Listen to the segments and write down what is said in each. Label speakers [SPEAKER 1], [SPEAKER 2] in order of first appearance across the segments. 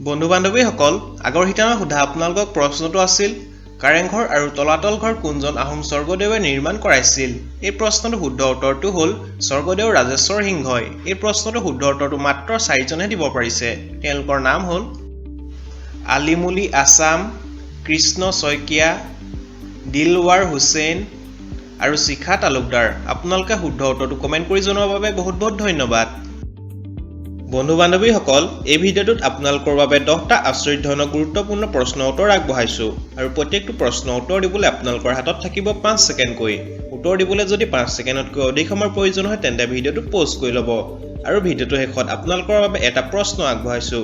[SPEAKER 1] বন্ধু বান্ধৱীসকল আগৰ হিতানত সোধা আপোনালোকক প্ৰশ্নটো আছিল কাৰেংঘৰ আৰু তলাতল ঘৰ কোনজন আহোম স্বৰ্গদেৱে নিৰ্মাণ কৰাইছিল এই প্ৰশ্নটো শুদ্ধ উত্তৰটো হ'ল স্বৰ্গদেউ ৰাজেশ্বৰ সিংহই এই প্ৰশ্নটো শুদ্ধ উত্তৰটো মাত্ৰ 4 জনে দিব পাৰিছে তেওঁলোকৰ নাম হ'ল আলিমুলি আছাম কৃষ্ণ শইকীয়া দিলৱাৰ হুছেইন আৰু শিখা তালুকদাৰ আপোনালোকে শুদ্ধ উত্তৰটো কমেন্ট কৰি জনোৱাৰ বাবে বহুত বহুত ধন্যবাদ বন্ধু বান্ধৱীসকল এই ভিডিঅ'টোত আপোনালোকৰ বাবে 10টা আশ্চৰ্যজনক গুৰুত্বপূৰ্ণ প্ৰশ্নৰ উত্তৰ আগবঢ়াইছো আৰু প্ৰত্যেকটো প্ৰশ্নৰ উত্তৰ দিবলৈ আপোনালোকৰ হাতত থাকিব 5 ছেকেণ্ডকৈ উত্তৰ দিবলৈ যদি 5 ছেকেণ্ডতকৈ অধিক সময়ৰ প্ৰয়োজন হয় তেন্তে ভিডিঅ'টো পজ কৰি ল'ব আৰু ভিডিঅ'টো শেষত আপোনালোকৰ বাবে এটা প্ৰশ্ন আগবঢ়াইছো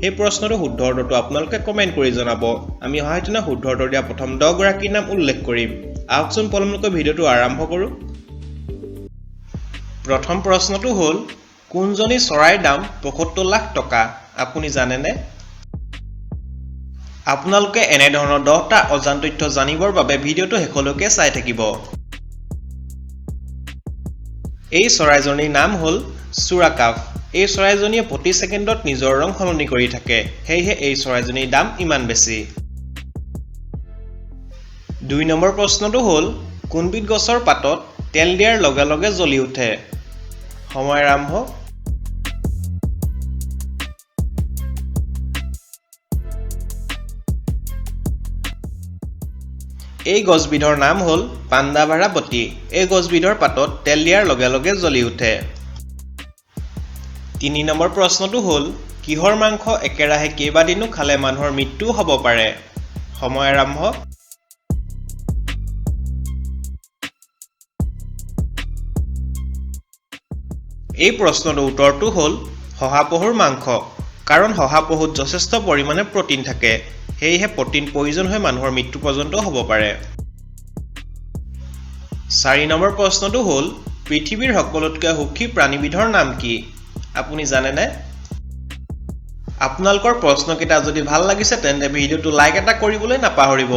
[SPEAKER 1] এই প্ৰশ্নটো শুদ্ধ উত্তৰটো আপোনালোকে কমেন্ট কৰি জনাব আমি অহাদিনা শুদ্ধ উত্তৰ দিয়া প্ৰথম 10 গৰাকীৰ নাম উল্লেখ কৰিম আহকচোন পলমকৈ ভিডিঅ'টো আৰম্ভ কৰো প্ৰথম প্ৰশ্নটো হ'ল কোনজনী চৰাইৰ দাম ৭৫ লাখ টকা আপুনি জানেনে আপোনালোকে এনে ধৰণৰ 10টা অজান তথ্য জানিবৰ বাবে ভিডিঅ'টো শেষলৈকে চাই থাকিব এই চৰাইজনীৰ নাম হ'ল চুৰাকাফ এই চৰাইজনীয়ে প্ৰতি ছেকেণ্ডত নিজৰ ৰং সলনি কৰি থাকে হেইহে এই চৰাইজনীৰ দাম ইমান বেছি 2 নম্বৰ প্ৰশ্নটো হ'ল কোনবিধ গছৰ পাতত তেল দিয়াৰ লগে লগে জ্বলি উঠে সময় আৰম্ভ এই গছবিধৰ নাম হ'ল পাণ্ডাভাৰাবতী এই গছবিধৰ পাতত তেল দিয়াৰ লগে লগে জ্বলি উঠে 3 নম্বৰ প্ৰশ্নটো হ'ল কিহৰ মাংস একেৰাহে কেইবাদিনো খালে মানুহৰ মৃত্যু হ'ব পাৰে সময় আৰম্ভ এই প্ৰশ্নটোৰ উত্তৰটো হ'ল শহাপহুৰ মাংস কাৰণ শহাপহুত যথেষ্ট পৰিমাণে প্ৰটিন থাকে হেইহে প্ৰটিন প্ৰয়োজন হৈ মানুহৰ মৃত্যু পৰ্যন্ত হ'ব পাৰে 4 নম্বৰ প্ৰশ্নটো হ'ল পৃথিৱীৰ সকলোতকৈ সুখী প্ৰাণীবিধৰ নাম কি আপুনি জানেনে আপোনালোকৰ প্ৰশ্নকেইটা যদি ভাল লাগিছে তেন্তে ভিডিঅ'টো লাইক এটা কৰিবলৈ নাপাহৰিব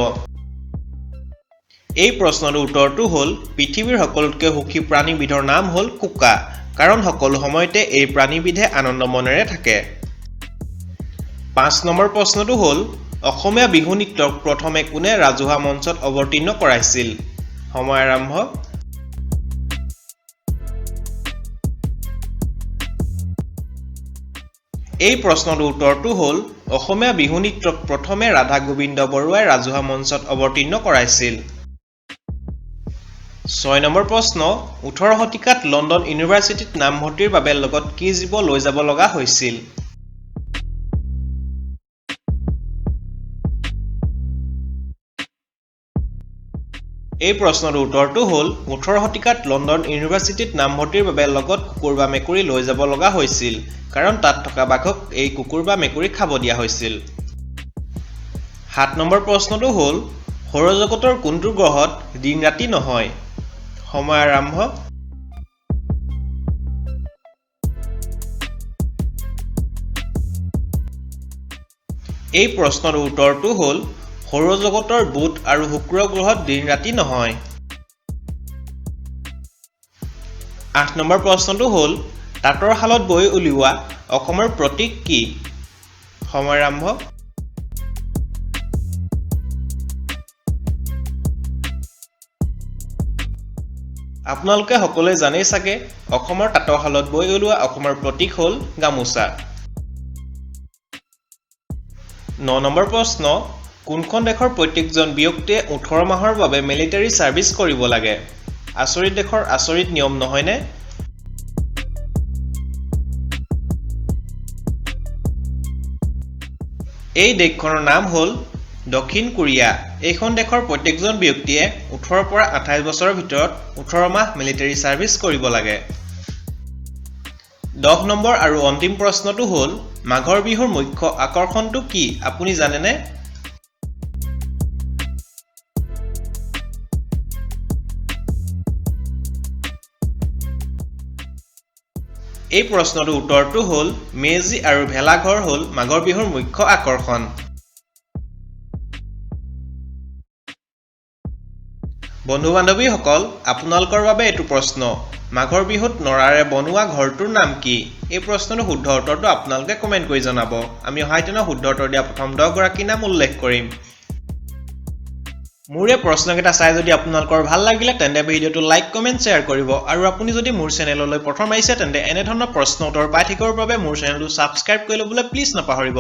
[SPEAKER 1] এই প্ৰশ্নটোৰ উত্তৰটো হ'ল পৃথিৱীৰ সকলোতকৈ সুখী প্ৰাণীবিধৰ নাম হ'ল কুকা কাৰণ সকলো সময়তে এই প্ৰাণীবিধে আনন্দ মনেৰে থাকে 5 নম্বৰ প্ৰশ্নটো হ'ল অসমীয়া বিহু নৃত্যক প্ৰথমে কোনে ৰাজহুৱা মঞ্চত অৱতীৰ্ণ কৰাইছিল সময় আৰম্ভ এই প্ৰশ্নটোৰ উত্তৰটো হ'ল অসমীয়া বিহু নৃত্যক প্ৰথমে ৰাধা গোবিন্দ বৰুৱাই ৰাজহুৱা মঞ্চত অৱতীৰ্ণ কৰাইছিল 6 নম্বৰ প্ৰশ্ন 18 শতিকাত লণ্ডন ইউনিভাৰ্চিটিত নামভৰ্তিৰ বাবে লগত কি জীৱ লৈ যাব লগা হৈছিল এই প্ৰশ্নটোৰ উত্তৰটো হ'ল 18 শতিকাত লণ্ডন ইউনিভাৰ্চিটিত নামভৰ্তিৰ বাবে লগত কুকুৰ বা মেকুৰী লৈ যাব লগা হৈছিল কাৰণ তাত থকা বাঘক এই কুকুৰ বা মেকুৰী খাব দিয়া হৈছিল 7 নম্বৰ প্ৰশ্নটো হ'ল সৌৰজগতৰ কোনটো গ্ৰহত দিন ৰাতি নহয় সময় আৰম্ভ এই প্ৰশ্নটোৰ উত্তৰটো হ'ল সৌৰজগতৰ বুধ আৰু শুক্ৰ গ্ৰহত দিন ৰাতি নহয় 8 নম্বৰ প্ৰশ্নটো হ'ল তাঁতৰ শালত বৈ উলিওৱা অসমৰ প্ৰতীক কি সময় আৰম্ভ আপোনালোকে সকলোৱে জানেই চাগে অসমৰ তাঁতৰ শালত বৈ উলিওৱা অসমৰ প্ৰতীক হ'ল গামোচা 9 নম্বৰ প্ৰশ্ন কোনখন দেশৰ প্ৰত্যেকজন ব্যক্তিয়ে 18 মাহৰ বাবে মিলিটাৰী সাৰ্ভিস কৰিব লাগে আচৰিত দেশৰ আচৰিত নিয়ম নহয়নে এই দেশখনৰ নাম হ'ল দক্ষিণ কোৰিয়া এইখন দেশৰ প্ৰত্যেকজন ব্যক্তিয়ে 18 পৰা 28 বছৰৰ ভিতৰত 18 মাহ মিলিটাৰী সাৰ্ভিস কৰিব লাগে 10 নম্বৰ আৰু অন্তিম প্ৰশ্নটো হ'ল মাঘৰ বিহুৰ মুখ্য আকৰ্ষণটো কি আপুনি জানেনে এই প্ৰশ্নটোৰ উত্তৰটো হ'ল মেজি আৰু ভেলাঘৰ হ'ল মাঘৰ বিহুৰ মুখ্য আকৰ্ষণ বন্ধু বান্ধৱীসকল আপোনালোকৰ বাবে এইটো প্ৰশ্ন মাঘৰ বিহুত নৰাৰে বনোৱা ঘৰটোৰ নাম কি এই প্ৰশ্নটোৰ শুদ্ধ উত্তৰটো আপোনালোকে কমেন্ট কৰি জনাব আমি অহাইদিনৰ শুদ্ধ উত্তৰ দিয়া প্ৰথম 10 গৰাকী নাম উল্লেখ কৰিম মোৰ এই প্ৰশ্নকেইটা চাই যদি আপোনালোকৰ ভাল লাগিলে তেন্তে ভিডিঅটো লাইক কমেন্ট শেয়াৰ কৰিব আৰু আপুনি যদি মোৰ চেনেললৈ প্ৰথম আহিছে তেন্তে এনে ধৰণৰ প্ৰশ্ন উত্তৰ পাই থাকিবৰ বাবে মোৰ চেনেলটো সাবস্ক্ৰাইব কৰি ল'বলৈ প্লিজ নাপাহৰিব